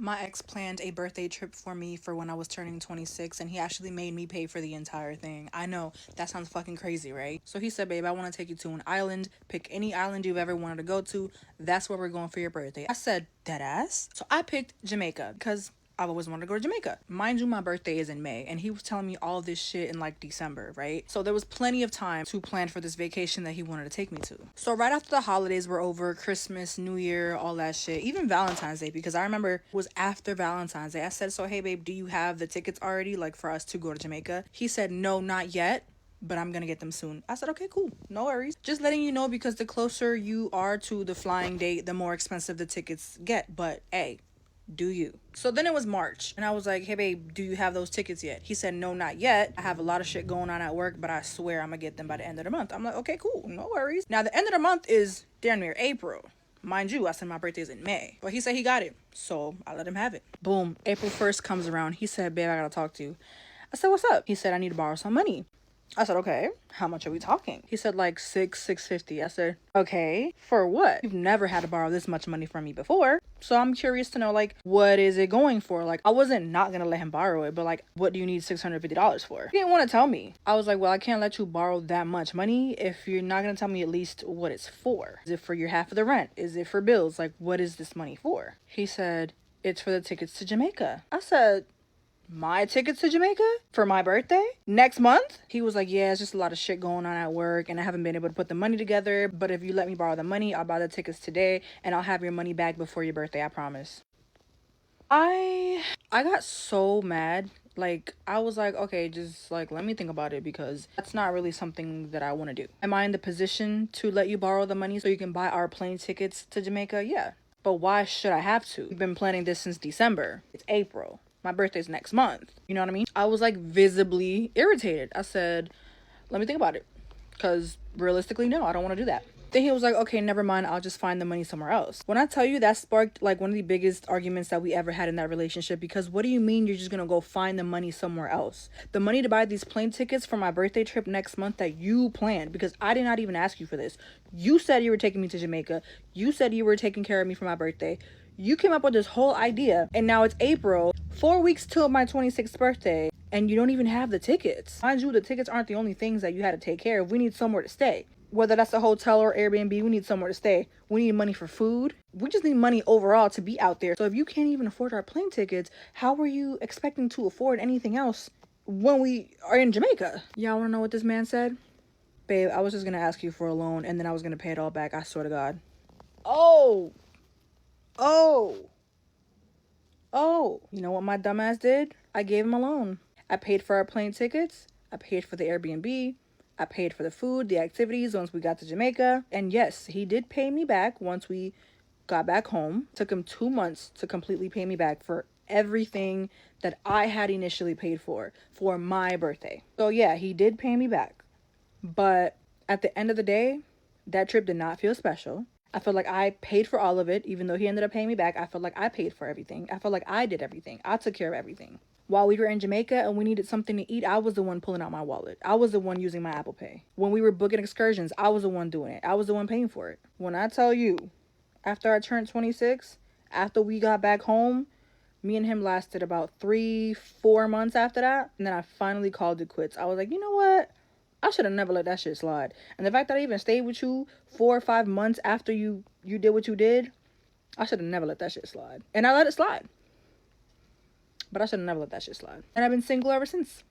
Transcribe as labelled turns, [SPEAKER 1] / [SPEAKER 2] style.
[SPEAKER 1] My ex planned a birthday trip for me for when I was turning 26, and he actually made me pay for the entire thing. I know, that sounds fucking crazy, right? So he said, babe, I want to take you to an island. Pick any island you've ever wanted to go to. That's where we're going for your birthday. I said, dead ass? So I picked Jamaica because I've always wanted to go to Jamaica. Mind you, my birthday is in May, and he was telling me all this shit in like December, right? So there was plenty of time to plan for this vacation that he wanted to take me to. So right after the holidays were over, Christmas, New Year, all that shit, even Valentine's Day, because I remember it was after Valentine's Day. I said, so hey babe, do you have the tickets already, like for us to go to Jamaica? He said, no, not yet, but I'm gonna get them soon. I said, okay, cool, no worries. Just letting you know, because the closer you are to the flying date, the more expensive the tickets get. But hey, do you? So then it was March, and I was like, hey babe, do you have those tickets yet? He said, no, not yet. I have a lot of shit going on at work, but I swear I'm gonna get them by the end of the month. I'm like, okay, cool, no worries. Now the end of the month is damn near April. Mind you, I said my birthday is in May, but he said he got it, so I let him have it. Boom, April 1st comes around. He said, babe, I gotta talk to you. I said, what's up? He said, I need to borrow some money. I said, okay, how much are we talking? He said like 650. I said, okay, for what? You've never had to borrow this much money from me before. So I'm curious to know, like, what is it going for? Like, I wasn't not gonna let him borrow it, but like, what do you need $650 for? He didn't want to tell me. I was like, well, I can't let you borrow that much money if you're not gonna tell me at least what it's for. Is it for your half of the rent? Is it for bills? Like, what is this money for? He said, it's for the tickets to Jamaica. I said, my tickets to Jamaica for my birthday next month? He was like, yeah, it's just a lot of shit going on at work and I haven't been able to put the money together. But if you let me borrow the money, I'll buy the tickets today and I'll have your money back before your birthday, I promise. I got so mad. Like, I was like, okay, just like let me think about it, because that's not really something that I want to do. Am I in the position to let you borrow the money so you can buy our plane tickets to Jamaica? Yeah. But why should I have to? We've been planning this since December. It's April. My birthday's next month. You know what I mean? I was like visibly irritated. I said, let me think about it. Because realistically, no, I don't want to do that. Then he was like, okay, never mind. I'll just find the money somewhere else. When I tell you, that sparked like one of the biggest arguments that we ever had in that relationship. Because what do you mean you're just going to go find the money somewhere else? The money to buy these plane tickets for my birthday trip next month that you planned, because I did not even ask you for this. You said you were taking me to Jamaica. You said you were taking care of me for my birthday. You came up with this whole idea, and now it's April, 4 weeks till my 26th birthday, and you don't even have the tickets. Mind you, the tickets aren't the only things that you had to take care of. We need somewhere to stay. Whether that's a hotel or Airbnb, we need somewhere to stay. We need money for food. We just need money overall to be out there. So if you can't even afford our plane tickets, how are you expecting to afford anything else when we are in Jamaica? Y'all wanna know what this man said? Babe, I was just gonna ask you for a loan and then I was gonna pay it all back. I swear to God. Oh, oh, oh. You know what my dumbass did? I gave him a loan. I paid for our plane tickets. I paid for the Airbnb. I paid for the food, the activities once we got to Jamaica. And yes, he did pay me back once we got back home. It took him 2 months to completely pay me back for everything that I had initially paid for my birthday. So yeah, he did pay me back. But at the end of the day, that trip did not feel special. I feel like I paid for all of it, even though he ended up paying me back. I felt like I paid for everything. I felt like I did everything. I took care of everything. While we were in Jamaica and we needed something to eat, I was the one pulling out my wallet. I was the one using my Apple Pay. When we were booking excursions, I was the one doing it. I was the one paying for it. When I tell you, after I turned 26, after we got back home, me and him lasted about 3, 4 months after that. And then I finally called it quits. I was like, you know what? I should have never let that shit slide. And the fact that I even stayed with you 4 or 5 months after you did what you did, I should have never let that shit slide. And I let it slide. But I should have never let that shit slide. And I've been single ever since.